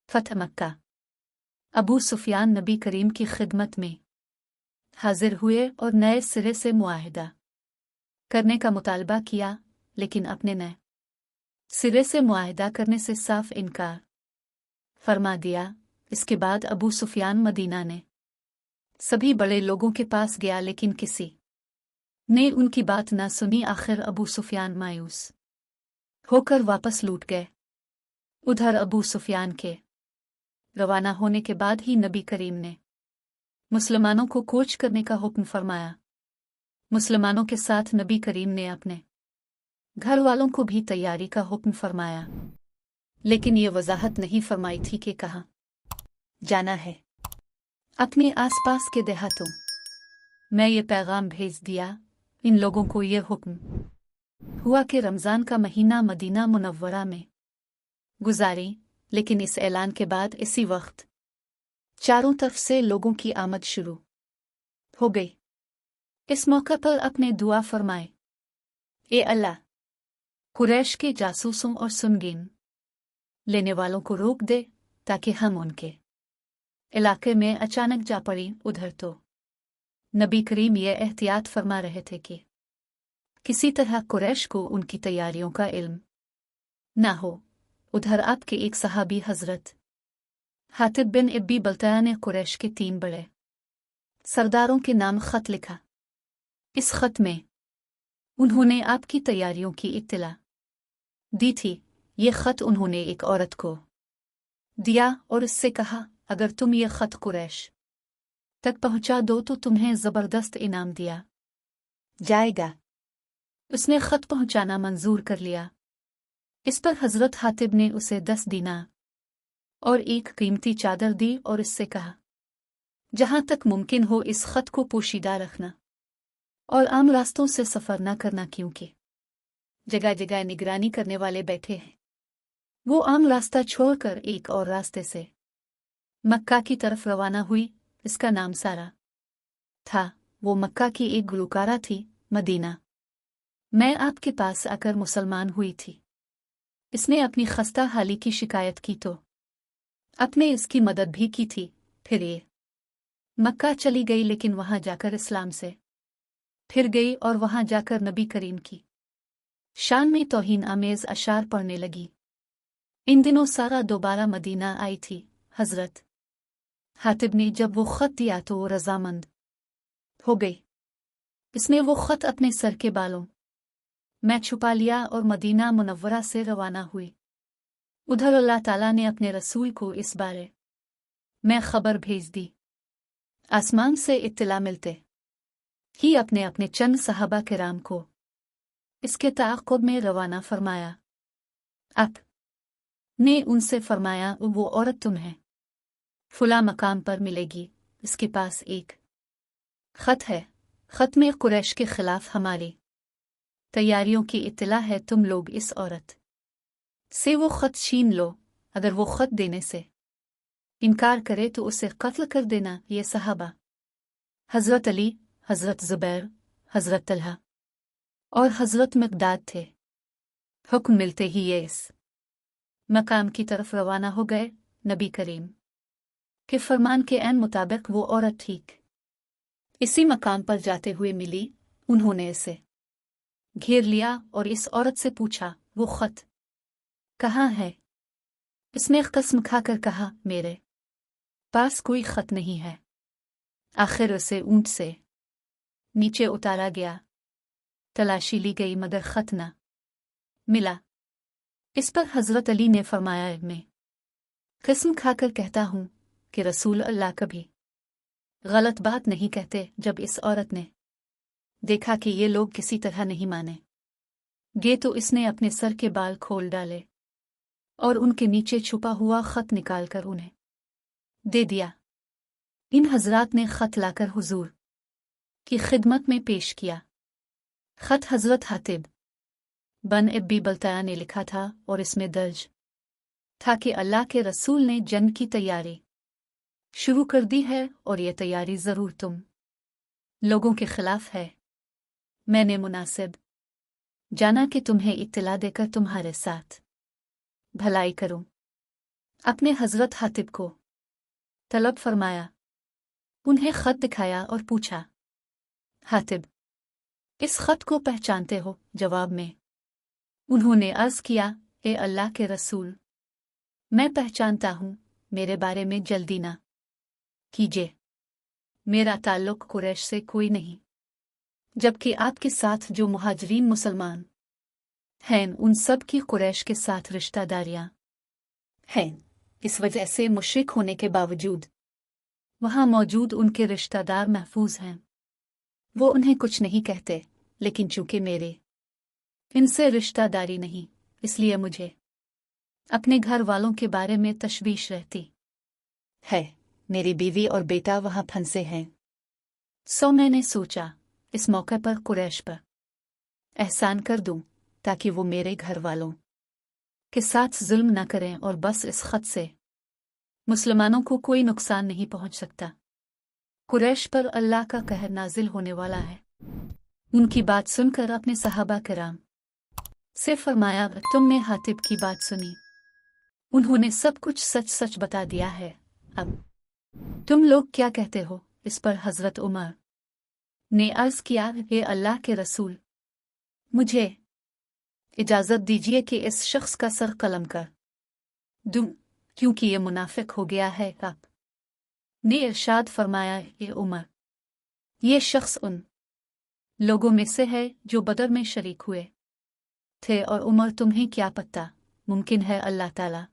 فتح मक्का। अबू सुफियान नबी करीम की खिदमत में हाजिर हुए और नए सिरे से मुआहिदा करने का मुतालबा किया, लेकिन अपने नए सिरे से मुआहिदा करने से साफ इनकार फरमा दिया। इसके बाद अबू सुफियान मदीना ने सभी बड़े लोगों के पास गया, लेकिन किसी ने उनकी बात न सुनी। आखिर अबू सुफियान मायूस होकर वापस लौट गए। उधर अबू सुफियान के रवाना होने के बाद ही नबी करीम ने मुसलमानों को कूच करने का हुक्म फरमाया। मुसलमानों के साथ नबी करीम ने अपने घर वालों को भी तैयारी का हुक्म फरमाया, लेकिन ये वजाहत नहीं फरमाई थी कि कहाँ जाना है। अपने आसपास के देहातों में ये पैगाम भेज दिया। इन लोगों को ये हुक्म हुआ कि रमज़ान का महीना मदीना मुनव्वरा में गुजारें, लेकिन इस ऐलान के बाद इसी वक्त चारों तरफ से लोगों की आमद शुरू हो गई। इस मौके पर अपने दुआ फरमाए, ए अल्लाह, कुरैश के जासूसों और सुनगीन लेने वालों को रोक दे, ताकि हम उनके इलाके में अचानक जा पड़ी। उधर तो नबी करीम ये एहतियात फरमा रहे थे कि किसी तरह कुरैश को उनकी तैयारियों का इल्म ना हो। उधर आपके एक सहाबी हजरत हातिब बिन इब्बी बल्ताया ने कुरैश के 3 बड़े सरदारों के नाम खत लिखा। इस खत में उन्होंने आपकी तैयारियों की इत्तला दी थी। ये खत उन्होंने एक औरत को दिया और उससे कहा, अगर तुम ये खत कुरैश तक पहुंचा दो तो तुम्हें जबरदस्त इनाम दिया जाएगा। उसने खत पहुंचाना मंजूर कर लिया। इस पर हजरत हातिब ने उसे 10 दीनार और एक कीमती चादर दी और इससे कहा, जहां तक मुमकिन हो इस खत को पोशीदा रखना और आम रास्तों से सफर न करना, क्योंकि जगह जगह निगरानी करने वाले बैठे हैं। वो आम रास्ता छोड़कर एक और रास्ते से मक्का की तरफ रवाना हुई। इसका नाम सारा था। वो मक्का की एक गुलकारा थी। मदीना मैं आपके पास आकर मुसलमान हुई थी। इसने अपनी खस्ता हाली की शिकायत की तो आपने इसकी मदद भी की थी। फिर ये मक्का चली गई, लेकिन वहां जाकर इस्लाम से फिर गई और वहां जाकर नबी करीम की शान में तौहीन आमेज अशार पढ़ने लगी। इन दिनों सारा दोबारा मदीना आई थी। हजरत हातिब ने जब वो खत दिया तो वो रजामंद हो गई। इसने वो खत अपने सर के बालों में छुपा लिया और मदीना मुनव्वरा से रवाना हुई। उधर अल्लाह ताला ने अपने रसूल को इस बारे में खबर भेज दी। आसमान से इत्तला मिलते ही अपने अपने चंद सहाबा किराम को इसके ताक़ुब में रवाना फरमाया। आप ने उनसे फरमाया, वो औरत तुम्हें फुला मकाम पर मिलेगी। इसके पास एक खत है। खत में कुरैश के खिलाफ हमारी तैयारियों की इत्तला है। तुम लोग इस औरत से वो खत छीन लो। अगर वो खत देने से इनकार करे तो उसे कत्ल कर देना। ये सहाबा हजरत अली, हजरत जुबैर, हजरत तलहा और हजरत मिक़दाद थे। हुक्म मिलते ही ये इस मकाम की तरफ रवाना हो गए। नबी करीम के फरमान के ऐन मुताबिक वो औरत ठीक इसी मकाम पर जाते हुए मिली। उन्होंने इसे घेर लिया और इस औरत से पूछा, वो खत कहाँ है? इसने कसम खाकर कहा, मेरे पास कोई खत नहीं है। आखिर उसे ऊंट से नीचे उतारा गया, तलाशी ली गई, मगर खत न मिला। इस पर हजरत अली ने फरमाया, मैं कसम खाकर कहता हूं कि रसूल अल्लाह कभी गलत बात नहीं कहते। जब इस औरत ने देखा कि ये लोग किसी तरह नहीं माने गे तो इसने अपने सर के बाल खोल डाले और उनके नीचे छुपा हुआ खत निकालकर उन्हें दे दिया। इन हजरात ने खत लाकर हुजूर की खिदमत में पेश किया। खत हजरत हातिब बन इब्बी बल्ताया ने लिखा था और इसमें दर्ज था कि अल्लाह के रसूल ने जंग की तैयारी शुरू कर दी है और ये तैयारी जरूर तुम लोगों के खिलाफ है। मैंने मुनासिब जाना कि तुम्हें इत्तला देकर तुम्हारे साथ भलाई करूं। अपने हजरत हातिब को तलब फरमाया। उन्हें खत दिखाया और पूछा, हातिब, इस खत को पहचानते हो? जवाब में उन्होंने अर्ज किया, ए अल्लाह के रसूल, मैं पहचानता हूँ, मेरे बारे में जल्दी ना कीजिए। मेरा ताल्लुक कुरैश से कोई नहीं, जबकि आपके साथ जो मुहाजिरीन मुसलमान हैं उन सब की कुरैश के साथ रिश्तेदारियां हैं। इस वजह से मुशरिक होने के बावजूद वहां मौजूद उनके रिश्तेदार महफूज हैं। वो उन्हें कुछ नहीं कहते, लेकिन चूंकि मेरे इनसे रिश्तेदारी नहीं, इसलिए मुझे अपने घर वालों के बारे में तशवीश रहती है। मेरी बीवी और बेटा वहां फंसे हैं। सो मैंने सोचा इस मौके पर कुरैश पर एहसान कर दूं, ताकि वो मेरे घर वालों के साथ जुल्म न करें, और बस इस खत से मुसलमानों को कोई नुकसान नहीं पहुंच सकता। कुरैश पर अल्लाह का कहर नाजिल होने वाला है। उनकी बात सुनकर अपने सहाबा किराम से फरमाया, तुमने हातिब की बात सुनी, उन्होंने सब कुछ सच सच बता दिया है, अब तुम लोग क्या कहते हो? इस पर हजरत उमर ने अर्ज किया, हे अल्लाह के रसूल, मुझे इजाजत दीजिए कि इस शख्स का सर कलम कर दूं, क्योंकि ये मुनाफिक हो गया है। आप ने इरशाद फरमाया, ये उमर, ये शख्स उन लोगों में से है जो बदर में शरीक हुए थे, और उमर तुम्हें क्या पता, मुमकिन है अल्लाह ताला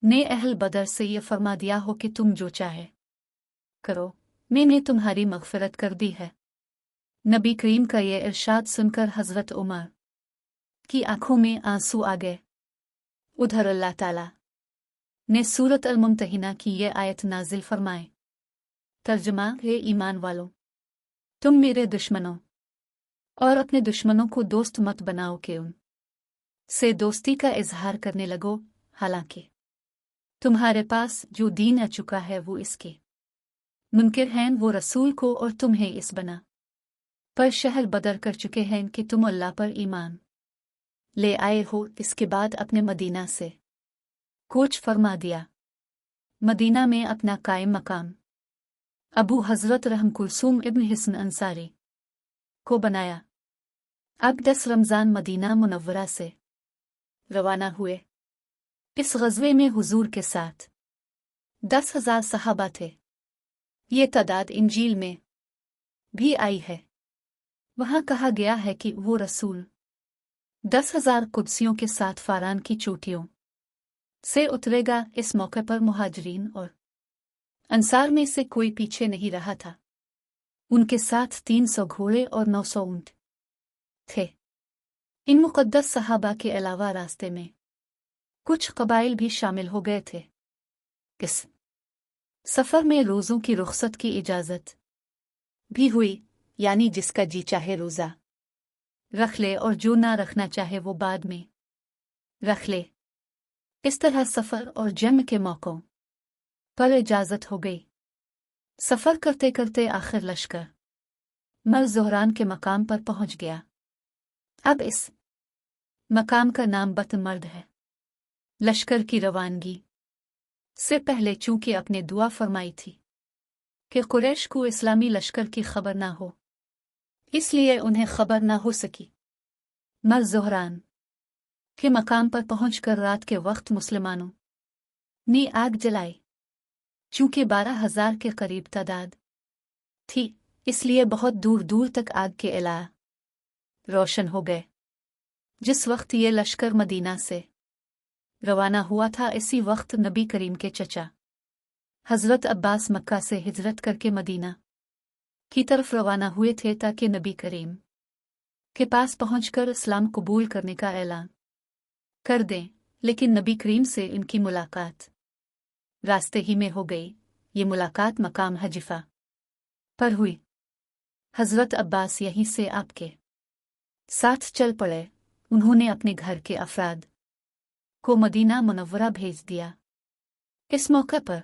ने अहल बदर से ये फरमा दिया हो कि तुम जो चाहे करो, मैंने तुम्हारी मग़फ़िरत कर दी है। नबी करीम का ये इरशाद सुनकर हज़रत उमर की आंखों में आंसू आ गए। उधर अल्लाह ताला ने सूरत अल-मुम्तहिना की ये आयत नाजिल फरमाए। तर्जुमा, हे ईमान वालों, तुम मेरे दुश्मनों और अपने दुश्मनों को दोस्त मत बनाओ कि उन से दोस्ती का इजहार करने लगो, हालांकि तुम्हारे पास जो दीन आ चुका है वो इसके मुनकिर हैं। वो रसूल को और तुम्हें इस बना पर शहर बदर कर चुके हैं कि तुम अल्लाह पर ईमान ले आए हो। इसके बाद अपने मदीना से कूच फरमा दिया। मदीना में अपना कायम मकाम अबू हज़रत रहम कुलसूम इब्न हिस्न अंसारी को बनाया। अब 10 रमज़ान मदीना मुनव्वरा से रवाना हुए। इस ग़ज़वे में हुजूर के साथ 10,000 सहाबा थे। ये तादाद इंजील में भी आई है। वहाँ कहा गया है कि वो रसूल 10,000 कुदसियों के साथ फारान की चोटियों से उतरेगा। इस मौके पर मुहाजिरीन और अंसार में से कोई पीछे नहीं रहा था। उनके साथ 300 घोड़े और 900 ऊंट थे। इन मुक़द्दस सहाबा के अलावा रास्ते में कुछ कबाइल भी शामिल हो गए थे। इस सफ़र में रोज़ों की रुख़सत की इजाज़त भी हुई, यानी जिसका जी चाहे रोज़ा रख ले और जो ना रखना चाहे वो बाद में रख ले। इस तरह सफ़र और जंग के मौक़ों पर इजाज़त हो गई। सफ़र करते करते आखिर लश्कर मर ज़ोहरान के मकाम पर पहुँच गया। अब इस मकाम का नाम बतमर्द है। लश्कर की रवानगी से पहले चूंकि अपने दुआ फरमाई थी कि कुरैश को इस्लामी लश्कर की खबर ना हो, इसलिए उन्हें खबर ना हो सकी। मर ज़ोहरान के मकाम पर पहुंचकर रात के वक्त मुसलमानों ने आग जलाई। चूंकि 12,000 के करीब तादाद थी, इसलिए बहुत दूर दूर तक आग के इला रोशन हो गए। जिस वक्त ये लश्कर मदीना से रवाना हुआ था, इसी वक्त नबी करीम के चचा हज़रत अब्बास मक्का से हिजरत करके मदीना की तरफ रवाना हुए थे, ताकि नबी करीम के पास पहुंचकर इस्लाम कबूल करने का ऐलान कर दें। लेकिन नबी करीम से इनकी मुलाकात रास्ते ही में हो गई। ये मुलाकात मकाम हजीफा पर हुई। हज़रत अब्बास यहीं से आपके साथ चल पड़े। उन्होंने अपने घर के अफराद को मदीना मुनव्वरा भेज दिया। इस मौके पर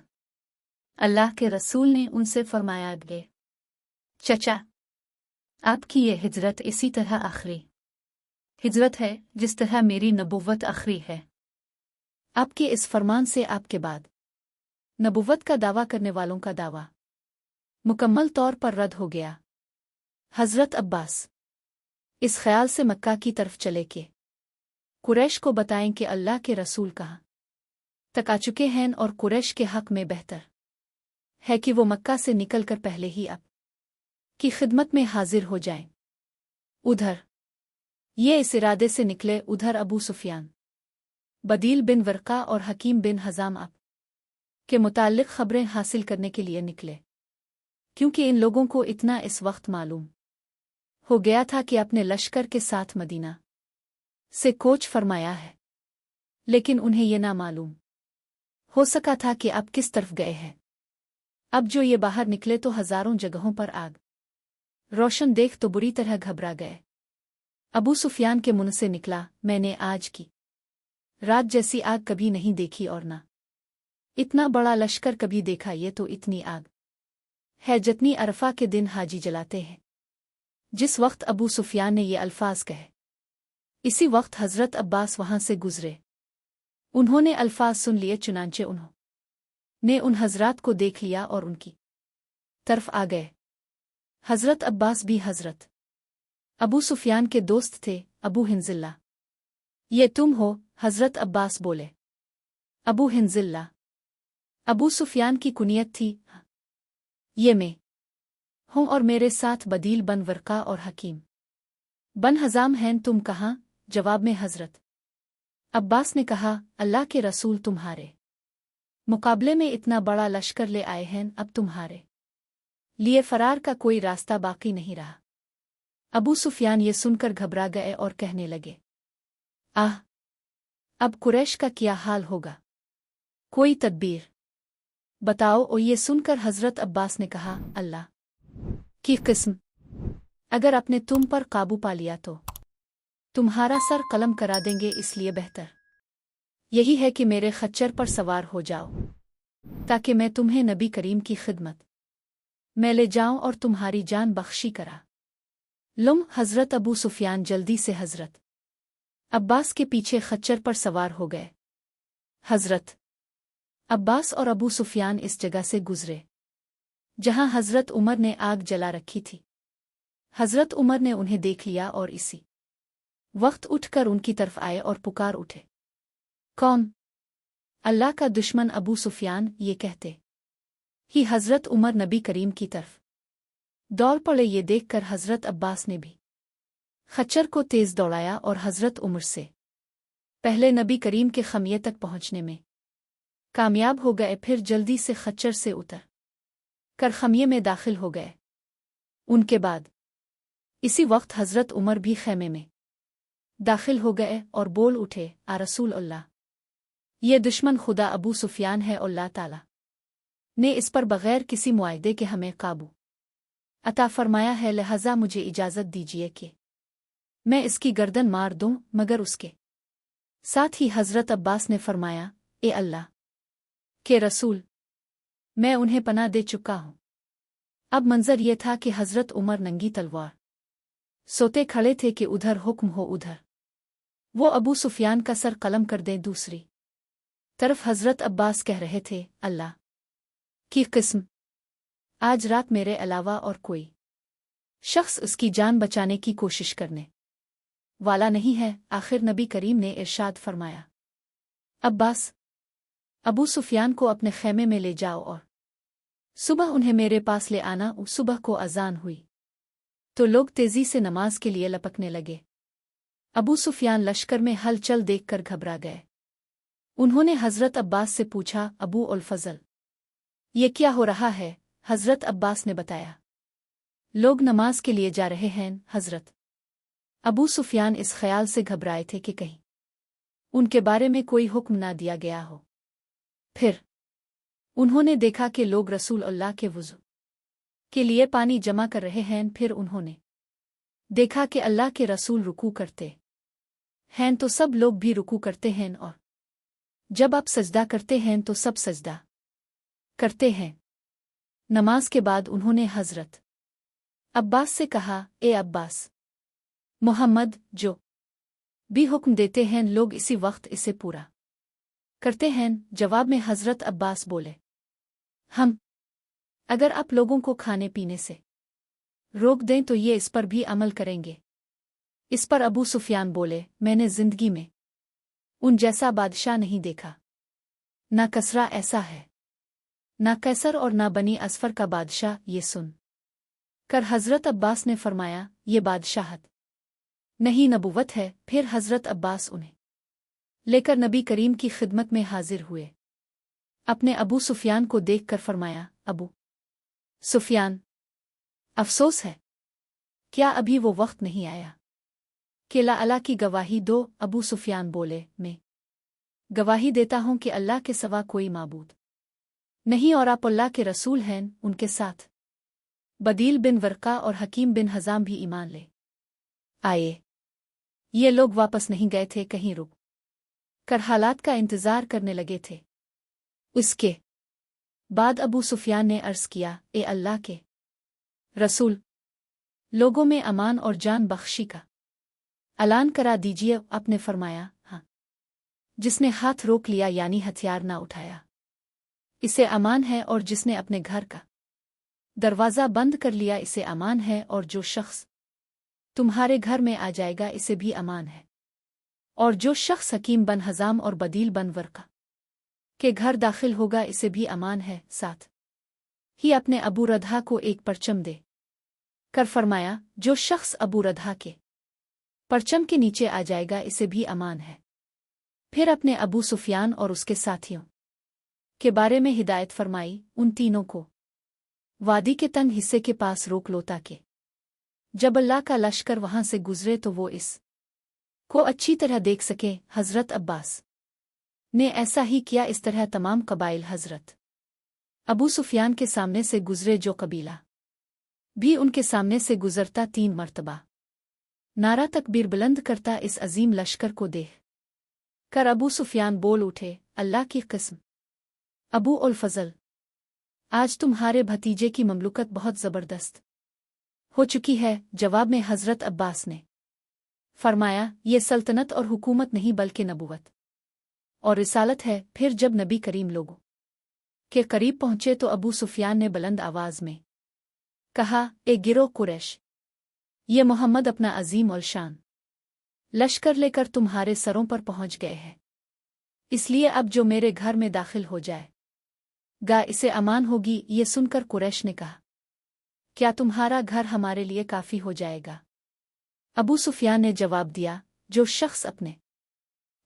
अल्लाह के रसूल ने उनसे फरमाया, गे चचा, आपकी ये हिजरत इसी तरह आखिरी हिजरत है जिस तरह मेरी नबुव्वत आखिरी है। आपके इस फरमान से आपके बाद नबुव्वत का दावा करने वालों का दावा मुकम्मल तौर पर रद्द हो गया। हज़रत अब्बास इस ख्याल से मक्का की तरफ चले कि कुरैश को बताएं कि अल्लाह के रसूल कहाँ तक आ चुके हैं और कुरैश के हक़ में बेहतर है कि वो मक्का से निकलकर पहले ही अब की खिदमत में हाजिर हो जाएं। उधर ये इस इरादे से निकले, उधर अबू सुफियान, बदील बिन वर्का और हकीम बिन हज़ाम अब के मुताल्लिक़ खबरें हासिल करने के लिए निकले, क्योंकि इन लोगों को इतना इस वक्त मालूम हो गया था कि अपने लश्कर के साथ मदीना से कोच फरमाया है, लेकिन उन्हें यह ना मालूम हो सका था कि अब किस तरफ गए हैं। अब जो ये बाहर निकले तो हज़ारों जगहों पर आग रोशन देख तो बुरी तरह घबरा गए। अबू सुफियान के मुंह से निकला, मैंने आज की रात जैसी आग कभी नहीं देखी और ना इतना बड़ा लश्कर कभी देखा। ये तो इतनी आग है जितनी अरफा के दिन हाजी जलाते हैं। जिस वक्त अबू सुफियान ने ये अल्फाज कहे, इसी वक्त हज़रत अब्बास वहां से गुजरे। उन्होंने अल्फाज सुन लिए, चुनांचे उन्होंने उन हजरात को देख लिया और उनकी तरफ आ गए। हज़रत अब्बास भी हज़रत अबू सुफियान के दोस्त थे। अबू हिंजिल्ला, ये तुम हो? हज़रत अब्बास बोले। अबू हिंजिल्ला अबू सुफियान की कुनियत थी। ये मैं हूँ और मेरे साथ बदील बन वर्का और हकीम बन हज़ाम हैं। तुम कहाँ? जवाब में हज़रत अब्बास ने कहा, अल्लाह के रसूल तुम्हारे मुकाबले में इतना बड़ा लश्कर ले आए हैं, अब तुम्हारे लिए फरार का कोई रास्ता बाकी नहीं रहा। अबू सुफियान ये सुनकर घबरा गए और कहने लगे, आह, अब कुरैश का क्या हाल होगा? कोई तदबीर बताओ। और ये सुनकर हज़रत अब्बास ने कहा, अल्लाह की किस्म, अगर अपने तुम पर काबू पा लिया तो तुम्हारा सर कलम करा देंगे। इसलिए बेहतर यही है कि मेरे खच्चर पर सवार हो जाओ, ताकि मैं तुम्हें नबी करीम की खिदमत में ले जाऊं और तुम्हारी जान बख्शी करा लूं। हज़रत अबू सुफियान जल्दी से हज़रत अब्बास के पीछे खच्चर पर सवार हो गए। हज़रत अब्बास और अबू सुफियान इस जगह से गुजरे जहां हज़रत उमर ने आग जला रखी थी। हज़रत उमर ने उन्हें देख लिया और इसी वक्त उठकर उनकी तरफ आए और पुकार उठे, कौन? अल्लाह का दुश्मन अबू सुफियान। ये कहते ही हज़रत उमर नबी करीम की तरफ दौड़ पड़े। ये देखकर हज़रत अब्बास ने भी खच्चर को तेज़ दौड़ाया और हज़रत उमर से पहले नबी करीम के खमिये तक पहुंचने में कामयाब हो गए। फिर जल्दी से खच्चर से उतर कर खमिये में दाखिल हो गए। उनके बाद इसी वक्त हज़रत उमर भी खैमे में दाखिल हो गए और बोल उठे, आ रसूल अल्लाह, ये दुश्मन खुदा अबू सुफियान है और अल्लाह ताला ने इस पर बग़ैर किसी मुआहदे के हमें काबू अता फरमाया है। लिहाजा मुझे इजाज़त दीजिए कि मैं इसकी गर्दन मार दूं। मगर उसके साथ ही हज़रत अब्बास ने फरमाया, ए अल्लाह के रसूल, मैं उन्हें पनाह दे चुका हूँ। अब मंजर ये था कि हज़रत उमर नंगी तलवार सोते खड़े थे कि उधर हुक्म हो उधर वो अबू सुफियान का सर कलम कर दें। दूसरी तरफ हज़रत अब्बास कह रहे थे, अल्लाह की किस्म, आज रात मेरे अलावा और कोई शख्स उसकी जान बचाने की कोशिश करने वाला नहीं है। आखिर नबी करीम ने इरशाद फरमाया, अब्बास, अबू सुफियान को अपने खैमे में ले जाओ और सुबह उन्हें मेरे पास ले आना। सुबह को अजान हुई तो लोग तेजी से नमाज के लिए लपकने लगे। अबू सुफियान लश्कर में हलचल देखकर घबरा गए। उन्होंने हज़रत अब्बास से पूछा, अबू उल फज़ल, ये क्या हो रहा है? हज़रत अब्बास ने बताया, लोग नमाज के लिए जा रहे हैं। हज़रत अबू सुफियान इस ख्याल से घबराए थे कि कहीं उनके बारे में कोई हुक्म ना दिया गया हो। फिर उन्होंने देखा कि लोग रसूल अल्लाह के वुज़ू के लिए पानी जमा कर रहे हैं। फिर उन्होंने देखा कि अल्लाह के रसूल रुकू करते हैं तो सब लोग भी रुकू करते हैं, और जब आप सजदा करते हैं तो सब सजदा करते हैं। नमाज के बाद उन्होंने हज़रत अब्बास से कहा, ए अब्बास, मोहम्मद जो भी हुक्म देते हैं लोग इसी वक्त इसे पूरा करते हैं। जवाब में हजरत अब्बास बोले, हम अगर आप लोगों को खाने पीने से रोक दें तो ये इस पर भी अमल करेंगे। इस पर अबू सुफियान बोले, मैंने जिंदगी में उन जैसा बादशाह नहीं देखा। ना कसरा ऐसा है, ना कैसर और ना बनी असफर का बादशाह। ये सुन कर हजरत अब्बास ने फरमाया, ये बादशाहत नहीं नबुवत है। फिर हजरत अब्बास उन्हें लेकर नबी करीम की खिदमत में हाजिर हुए। अपने अबू सुफियान को देखकर फरमाया, अबू सुफियान, अफसोस है, क्या अभी वो वक्त नहीं आया कि अल्लाह की गवाही दो? अबू सुफियान बोले, मैं गवाही देता हूं कि अल्लाह के सिवा कोई माबूद नहीं और आप अल्लाह के रसूल हैं। उनके साथ बदील बिन वर्का और हकीम बिन हजाम भी ईमान ले आए। ये लोग वापस नहीं गए थे, कहीं रुक कर हालात का इंतजार करने लगे थे। उसके बाद अबू सुफियान ने अर्ज किया, ए अल्लाह के रसूल, लोगों में अमान और जान बख्शी का ऐलान करा दीजिए। आपने फरमाया, हाँ, जिसने हाथ रोक लिया यानी हथियार ना उठाया, इसे अमान है, और जिसने अपने घर का दरवाज़ा बंद कर लिया, इसे अमान है, और जो शख्स तुम्हारे घर में आ जाएगा, इसे भी अमान है, और जो शख्स हकीम बन हजाम और बदील बन वर्का के घर दाखिल होगा, इसे भी अमान है। साथ ही अपने अबू रधा को एक परचम दे कर फरमाया, जो शख्स अबू रधा के परचम के नीचे आ जाएगा, इसे भी अमान है। फिर अपने अबू सुफियान और उसके साथियों के बारे में हिदायत फरमाई, उन तीनों को वादी के तंग हिस्से के पास रोक लो, ताकि जब अल्लाह का लश्कर वहां से गुजरे तो वो इस को अच्छी तरह देख सके। हजरत अब्बास ने ऐसा ही किया। इस तरह तमाम कबाइल हजरत अबू सुफियान के सामने से गुजरे, जो कबीला भी उनके सामने से गुजरता 3 मर्तबा नारा तकबीर बुलंद करता इस अजीम लश्कर को देख कर अबू सुफियान बोल उठे, अल्लाह की कसम अबू उल फजल, आज तुम्हारे भतीजे की ममलुकत बहुत जबरदस्त हो चुकी है। जवाब में हजरत अब्बास ने फरमाया, ये सल्तनत और हुकूमत नहीं बल्कि नबुवत और रिसालत है। फिर जब नबी करीम लोगों के करीब पहुंचे तो अबू सुफियान ने बुलंद आवाज में कहा, ए गिरोह कुरैश, ये मोहम्मद अपना अजीम और शान लश्कर लेकर तुम्हारे सरों पर पहुंच गए हैं, इसलिए अब जो मेरे घर में दाखिल हो जाए गा, इसे अमान होगी। ये सुनकर कुरैश ने कहा, क्या तुम्हारा घर हमारे लिए काफी हो जाएगा? अबू सुफियान ने जवाब दिया, जो शख्स अपने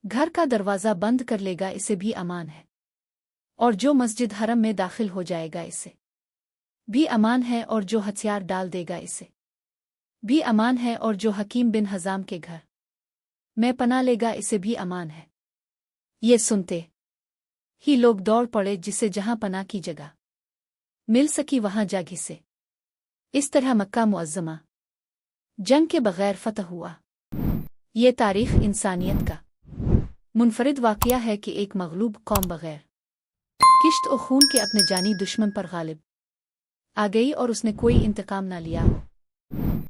घर का दरवाज़ा बंद कर लेगा, इसे भी अमान है, और जो मस्जिद हरम में दाखिल हो जाएगा, इसे भी अमान है, और जो हथियार डाल देगा, इसे भी अमान है, और जो हकीम बिन हजाम के घर में पना लेगा, इसे भी अमान है। ये सुनते ही लोग दौड़ पड़े, जिसे जहां पना की जगह मिल सकी वहां जा घिसे। इस तरह मक्का मुअज्जमा जंग के बगैर फतह हुआ। ये तारीख इंसानियत का मुनफरिद वाक़या है कि एक मगलूब कौम बगैर किश्त और खून के अपने जानी दुश्मन पर गालिब आ गई और उसने कोई इंतकाम ना लिया हो।